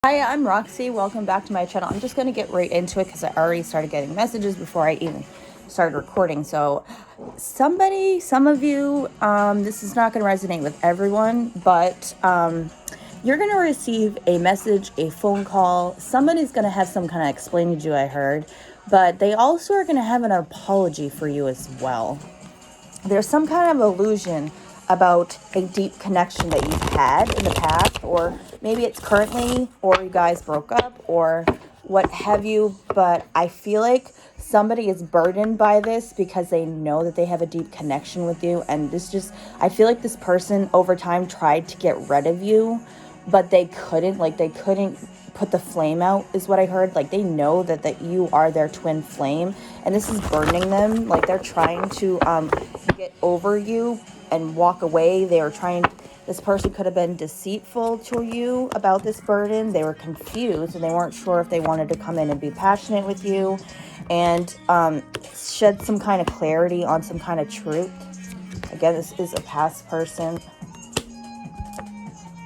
Hi, I'm Roxy. Welcome back to my channel. I'm just going to get right into it because I already started getting messages before I even started recording. So some of you, this is not going to resonate with everyone, but you're going to receive a message, a phone call. Somebody's going to have some kind of explaining to you, I heard, but they also are going to have an apology for you as well. There's some kind of illusion about a deep connection that you've had in the past, or maybe it's currently, or you guys broke up, or what have you. But I feel like somebody is burdened by this because they know that they have a deep connection with you. And I feel like this person over time tried to get rid of you, but they couldn't. Like, they couldn't put the flame out, is what I heard. Like, they know that you are their twin flame, and this is burdening them. Like, they're trying to get over you and walk away. This person could have been deceitful to you about this burden. They were confused and they weren't sure if they wanted to come in and be passionate with you and shed some kind of clarity on some kind of truth. Again, this is a past person.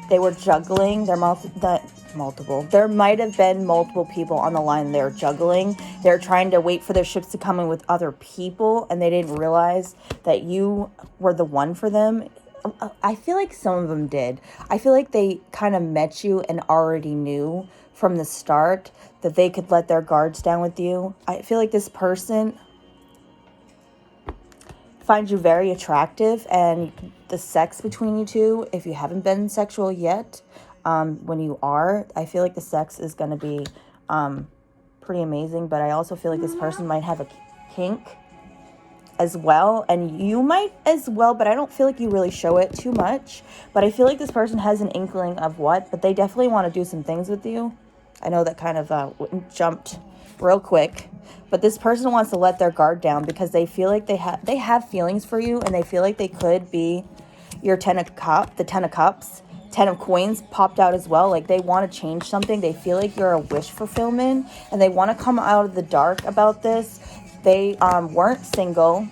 They were juggling multiple. There might have been multiple people on the line they're juggling. They're trying to wait for their ships to come in with other people, and they didn't realize that you were the one for them. I feel like some of them did. I feel like they kind of met you and already knew from the start that they could let their guards down with you. I feel like this person finds you very attractive, and the sex between you two, if you haven't been sexual yet, when you are, I feel like the sex is going to be pretty amazing. But I also feel like this person might have a kink as well, and you might as well, but I don't feel like you really show it too much. But I feel like this person has an inkling of what, but they definitely want to do some things with you. I know that kind of jumped real quick, but this person wants to let their guard down because they feel like they have feelings for you, and they feel like they could be your the 10 of cups. 10 of coins popped out as well. Like, they want to change something. They feel like you're a wish fulfillment, and they want to come out of the dark about this. They weren't single.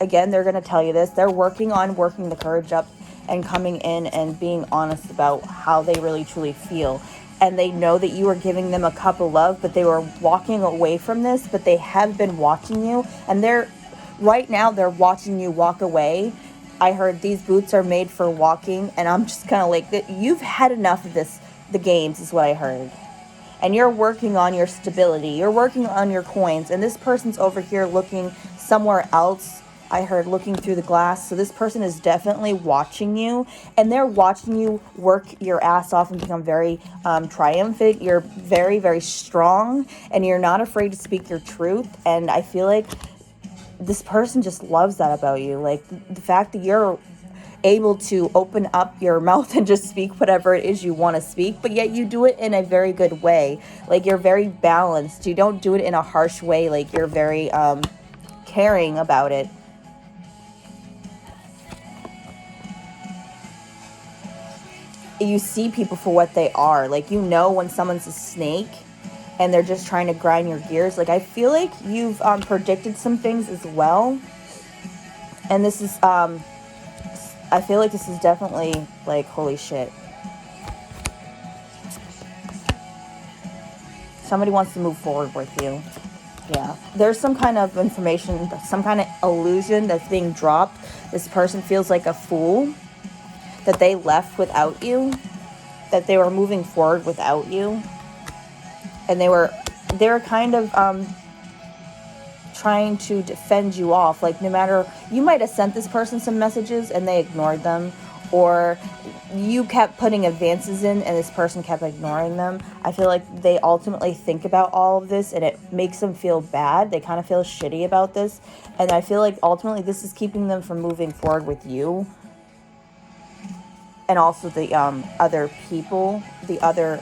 Again, they're going to tell you this. They're working the courage up and coming in and being honest about how they really truly feel. And they know that you are giving them a cup of love, but they were walking away from this, but they have been watching you, and right now they're watching you walk away. I heard these boots are made for walking, and I'm just kind of like, you've had enough of the games is what I heard. And you're working on your stability. You're working on your coins. And this person's over here looking somewhere else. I heard looking through the glass. So this person is definitely watching you. And they're watching you work your ass off and become very triumphant. You're very, very strong. And you're not afraid to speak your truth. And I feel like this person just loves that about you. Like, the fact that you're able to open up your mouth and just speak whatever it is you want to speak, but yet you do it in a very good way. Like, you're very balanced. You don't do it in a harsh way. Like, you're very caring about it. You see people for what they are. Like, you know when someone's a snake and they're just trying to grind your gears. Like, I feel like you've predicted some things as well. And this is I feel like this is definitely, like, holy shit. Somebody wants to move forward with you. Yeah. There's some kind of information, some kind of illusion that's being dropped. This person feels like a fool that they left without you, that they were moving forward without you. And they were kind of trying to defend you off. Like, no matter, you might have sent this person some messages and they ignored them, or you kept putting advances in and this person kept ignoring them. I feel like they ultimately think about all of this and it makes them feel bad. They kind of feel shitty about this, and I feel like ultimately this is keeping them from moving forward with you. And also the other people, the other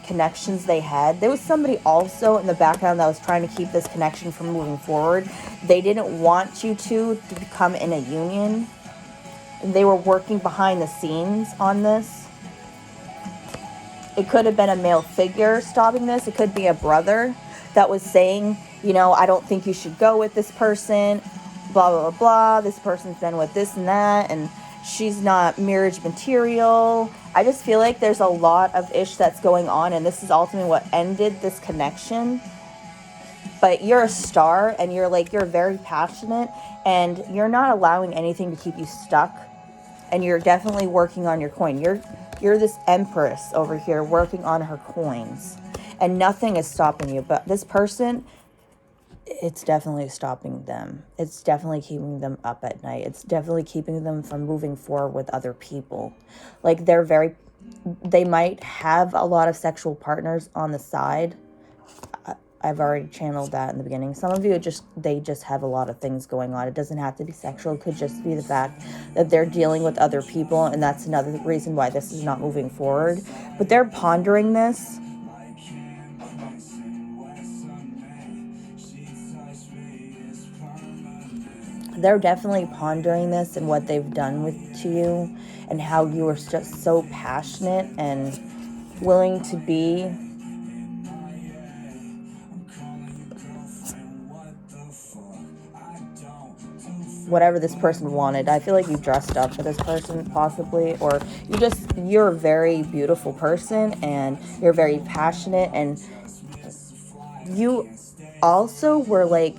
connections they had. There was somebody also in the background that was trying to keep this connection from moving forward. They didn't want you to become in a union. They were working behind the scenes on this. It could have been a male figure stopping this. It could be a brother that was saying, I don't think you should go with this person, blah, blah, blah, blah. This person's been with this and that, and she's not marriage material. I just feel like there's a lot of ish that's going on, and this is ultimately what ended this connection. But you're a star, and you're very passionate, and you're not allowing anything to keep you stuck. And you're definitely working on your coin. You're this empress over here working on her coins, and nothing is stopping you. But this person, it's definitely stopping them. It's definitely keeping them up at night. It's definitely keeping them from moving forward with other people. Like, they might have a lot of sexual partners on the side. I've already channeled that in the beginning. Some of you they just have a lot of things going on. It doesn't have to be sexual. It could just be the fact that they're dealing with other people, and that's another reason why this is not moving forward. But they're pondering this. They're definitely pondering this and what they've done to you, and how you are just so passionate and willing to be whatever this person wanted. I feel like you dressed up for this person, possibly, or you're a very beautiful person, and you're very passionate, and you also were like,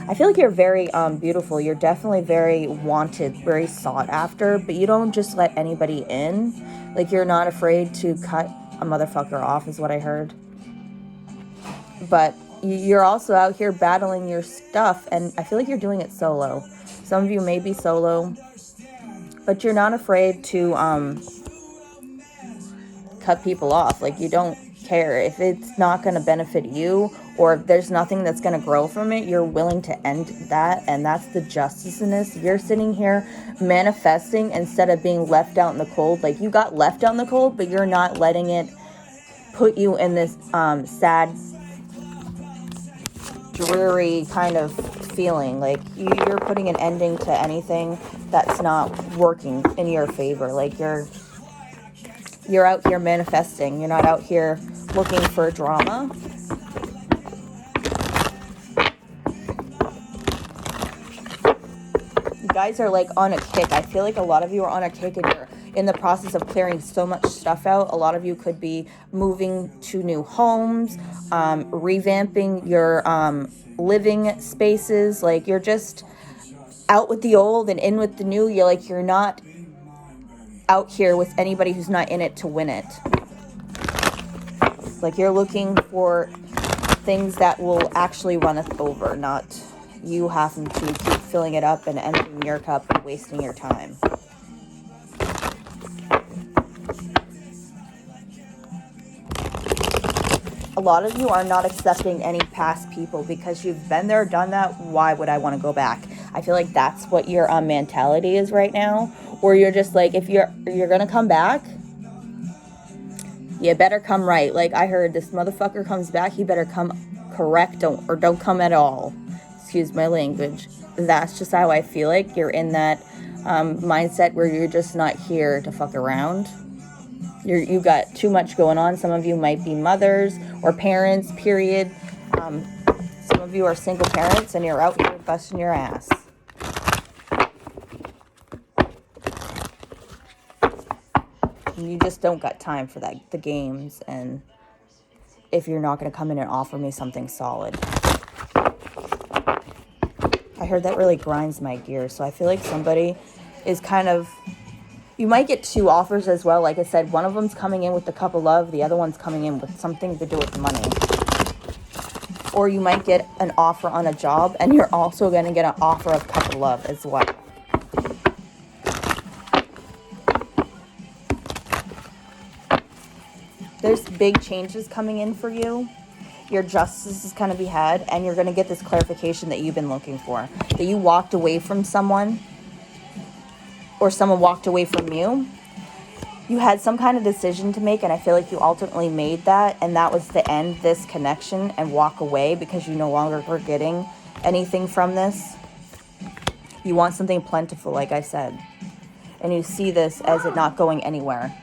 I feel like you're very beautiful. You're definitely very wanted, very sought after, but you don't just let anybody in. Like, you're not afraid to cut a motherfucker off, is what I heard. But you're also out here battling your stuff, and I feel like you're doing it solo. Some of you may be solo, but you're not afraid to cut people off. Like, you don't care if it's not going to benefit you, or if there's nothing that's going to grow from it. You're willing to end that, and that's the justice in this. You're sitting here manifesting instead of being left out in the cold. Like, you got left out in the cold, but you're not letting it put you in this sad, dreary kind of feeling. Like, you're putting an ending to anything that's not working in your favor. Like, you're out here manifesting. You're not out here looking for drama. You guys are like on a kick. I feel like a lot of you are on a kick, and you're in the process of clearing so much stuff out. A lot of you could be moving to new homes, revamping your living spaces. Like, you're just out with the old and in with the new. You're not out here with anybody who's not in it to win it. Like, you're looking for things that will actually run us over, not you having to keep filling it up and emptying your cup and wasting your time. A lot of you are not accepting any past people because you've been there, done that. Why would I want to go back? I feel like that's what your mentality is right now. Or you're just like, if you're gonna come back, you better come right. Like, I heard this motherfucker comes back, he better come correct, don't come at all. Excuse my language. That's just how I feel like. You're in that mindset where you're just not here to fuck around. You got too much going on. Some of you might be mothers or parents, period. Some of you are single parents, and you're out here busting your ass. And you just don't got time for that, the games, and if you're not going to come in and offer me something solid. I heard that really grinds my gears, so I feel like somebody is kind of... You might get two offers as well. Like I said, one of them's coming in with the cup of love. The other one's coming in with something to do with money. Or you might get an offer on a job, and you're also going to get an offer of cup of love as well. There's big changes coming in for you. Your justice is going to be had, and you're going to get this clarification that you've been looking for. That you walked away from someone, or someone walked away from you. You had some kind of decision to make, and I feel like you ultimately made that, and that was to end this connection and walk away because you no longer were getting anything from this. You want something plentiful, like I said, and you see this as it not going anywhere.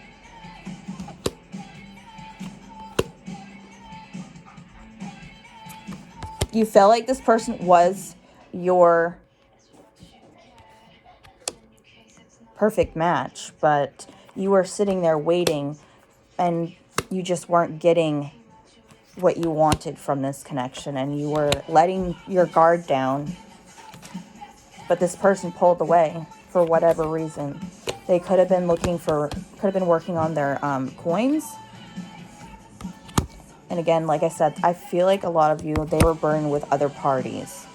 You felt like this person was your perfect match, but you were sitting there waiting and you just weren't getting what you wanted from this connection, and you were letting your guard down, but this person pulled away for whatever reason. They could have been working on their coins. And again, like I said, I feel like a lot of you, they were burned with other parties.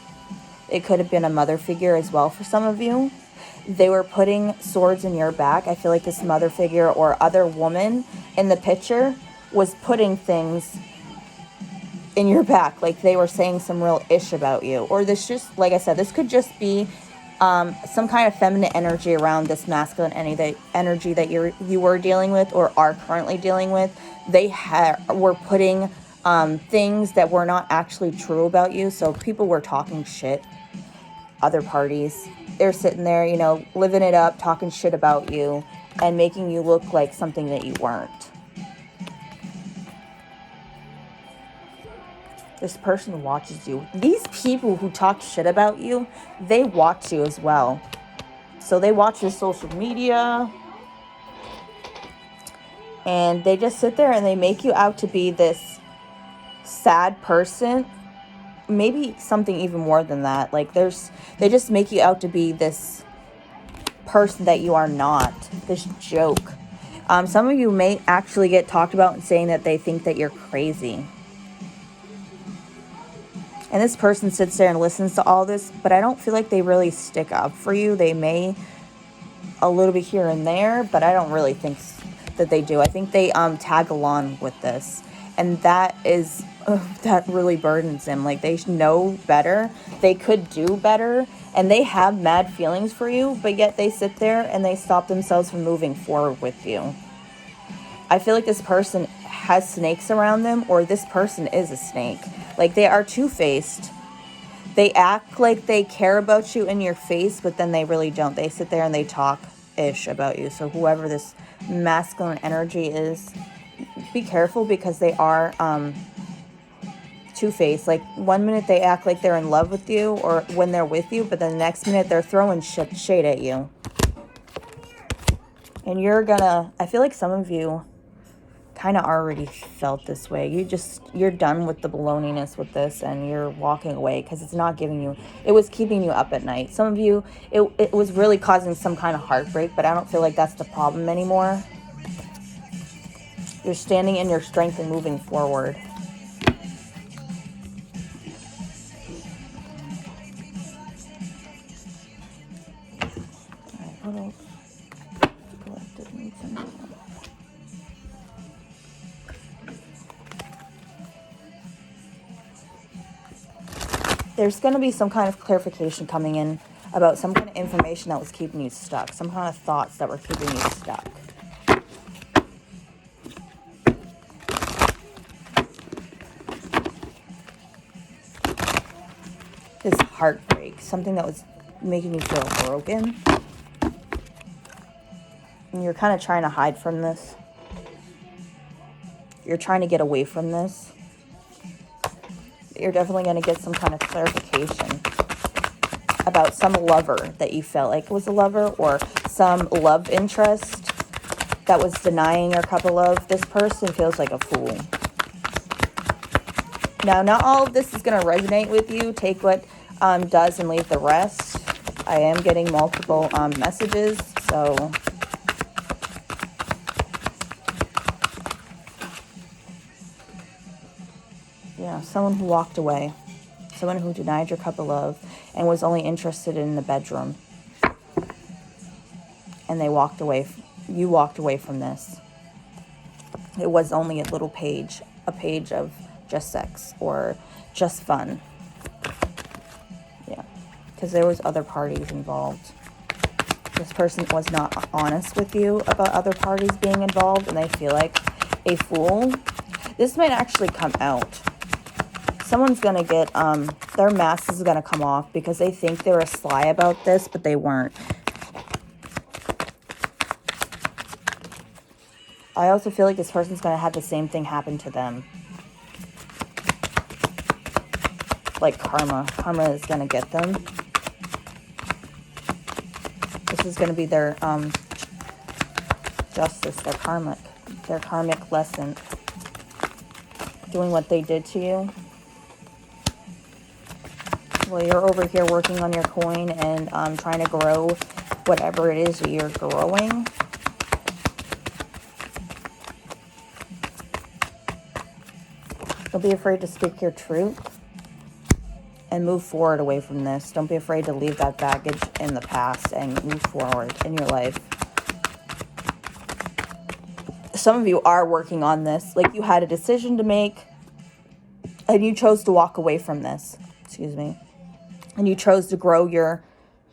It could have been a mother figure as well for some of you. They were putting swords in your back. I feel like this mother figure or other woman in the picture was putting things in your back. Like they were saying some real ish about you. Or this just, like I said, this could just be some kind of feminine energy around this masculine energy that you were dealing with or are currently dealing with. They were putting things that were not actually true about you. So people were talking shit. Other parties, they're sitting there, you know, living it up, talking shit about you and making you look like something that you weren't. This person watches you. These people who talk shit about you, they watch you as well. So they watch your social media and they just sit there and they make you out to be this sad person. Maybe something even more than that. Like they just make you out to be this person that you are not. This joke. Some of you may actually get talked about and saying that they think that you're crazy. And this person sits there and listens to all this, but I don't feel like they really stick up for you. They may a little bit here and there, but I don't really think that they do. I think they tag along with this. And that really burdens them. Like they know better. They could do better. And they have mad feelings for you, but yet they sit there and they stop themselves from moving forward with you. I feel like this person has snakes around them, or this person is a snake. Like they are two-faced. They act like they care about you in your face, but then they really don't. They sit there and they talk ish about you. So whoever this masculine energy is, be careful because they are two-faced. Like one minute they act like they're in love with you or when they're with you, but then the next minute they're throwing shade at you. And I feel like some of you kind of already felt this way. You're done with the baloney-ness with this and you're walking away because it's not giving you, it was keeping you up at night. Some of you, it was really causing some kind of heartbreak, but I don't feel like that's the problem anymore. You're standing in your strength and moving forward. All right, what else? There's going to be some kind of clarification coming in about some kind of information that was keeping you stuck. Some kind of thoughts that were keeping you stuck. This heartbreak. Something that was making you feel broken. And you're kind of trying to hide from this. You're trying to get away from this. You're definitely going to get some kind of clarification about some lover that you felt like was a lover, or some love interest that was denying your cup of love. This person feels like a fool. Now, not all of this is going to resonate with you. Take what does and leave the rest. I am getting multiple messages, so yeah, someone who walked away, someone who denied your cup of love and was only interested in the bedroom, and they walked away. You walked away from this. It was only a little page, a page of just sex or just fun. Yeah, because there was other parties involved. This person was not honest with you about other parties being involved, and they feel like a fool. This might actually come out. Someone's going to get, their mask is going to come off because they think they were sly about this, but they weren't. I also feel like this person's going to have the same thing happen to them. Like karma. Karma is going to get them. This is going to be their justice, their karmic lesson. Doing what they did to you. Well, you're over here working on your coin and trying to grow whatever it is that you're growing. Don't be afraid to speak your truth and move forward away from this. Don't be afraid to leave that baggage in the past and move forward in your life. Some of you are working on this. Like you had a decision to make and you chose to walk away from this. Excuse me. And you chose to grow your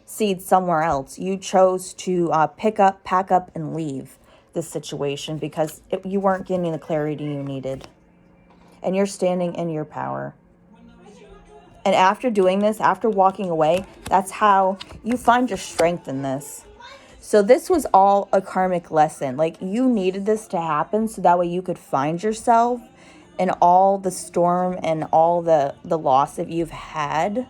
seeds somewhere else. You chose to pick up, pack up, and leave this situation because you weren't getting the clarity you needed. And you're standing in your power. And after doing this, after walking away, that's how you find your strength in this. So this was all a karmic lesson. Like you needed this to happen so that way you could find yourself in all the storm and all the loss that you've had.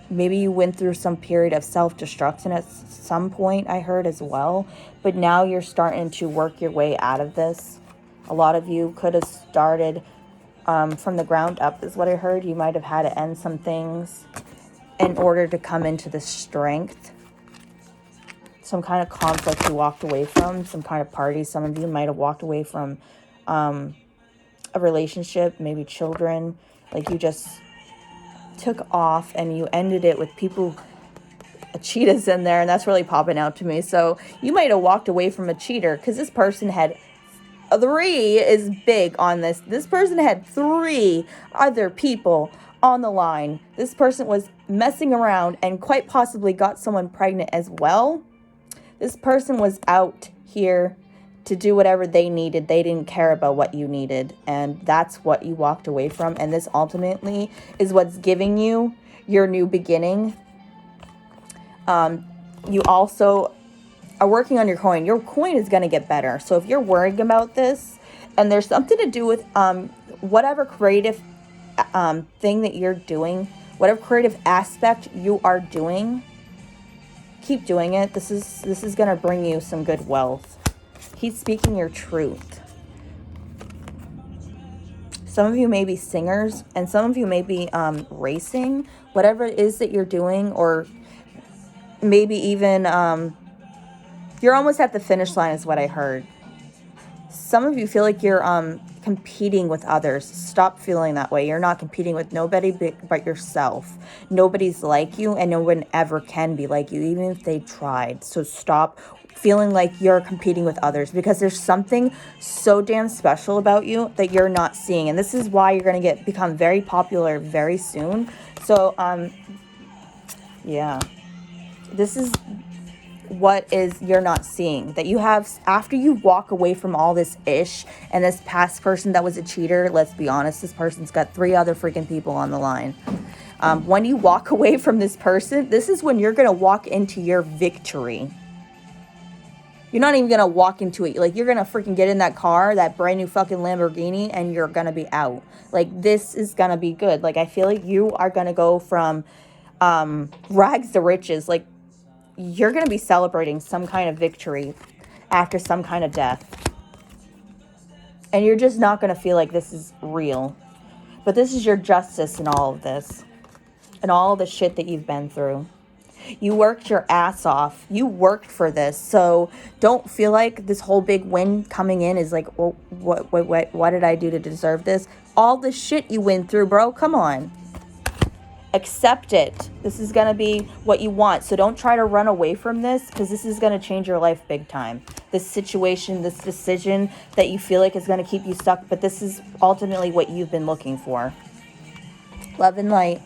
Maybe you went through some period of self-destruction at some point, I heard as well. But now you're starting to work your way out of this. A lot of you could have started from the ground up is what I heard. You might have had to end some things in order to come into the strength. Some kind of conflict you walked away from, some kind of party. Some of you might have walked away from a relationship, maybe children. Like you just took off and you ended it with people, cheetahs in there, and that's really popping out to me. So you might have walked away from a cheater because this person had 3 is big on this. This person had 3 other people on the line. This person was messing around and quite possibly got someone pregnant as well. This person was out here to do whatever they needed. They didn't care about what you needed. And that's what you walked away from. And this ultimately is what's giving you your new beginning. You also are working on your coin. Your coin is going to get better. So if you're worried about this and there's something to do with whatever creative thing that you're doing, whatever creative aspect you are doing, keep doing it. This is going to bring you some good wealth. Keep speaking your truth. Some of you may be singers, and some of you may be racing, whatever it is that you're doing, or maybe even you're almost at the finish line is what I heard. Some of you feel like you're competing with others. Stop feeling that way. You're not competing with nobody but yourself. Nobody's like you, and no one ever can be like you, even if they tried. So stop feeling like you're competing with others, because there's something so damn special about you that you're not seeing. And this is why you're going to become very popular very soon. So, yeah, this is what is you're not seeing that you have after you walk away from all this ish and this past person that was a cheater. Let's be honest, this person's got 3 other freaking people on the line. When you walk away from this person, this is when you're going to walk into your victory. You're not even going to walk into it. Like, you're going to freaking get in that car, that brand new fucking Lamborghini, and you're going to be out. Like, this is going to be good. Like, I feel like you are going to go from rags to riches. Like, you're going to be celebrating some kind of victory after some kind of death. And you're just not going to feel like this is real. But this is your justice in all of this. And all of the shit that you've been through. You worked your ass off. You worked for this. So don't feel like this whole big win coming in is like, well, what did I do to deserve this? All the shit you went through, bro. Come on. Accept it. This is going to be what you want. So don't try to run away from this, because this is going to change your life big time. This situation, this decision that you feel like is going to keep you stuck. But this is ultimately what you've been looking for. Love and light.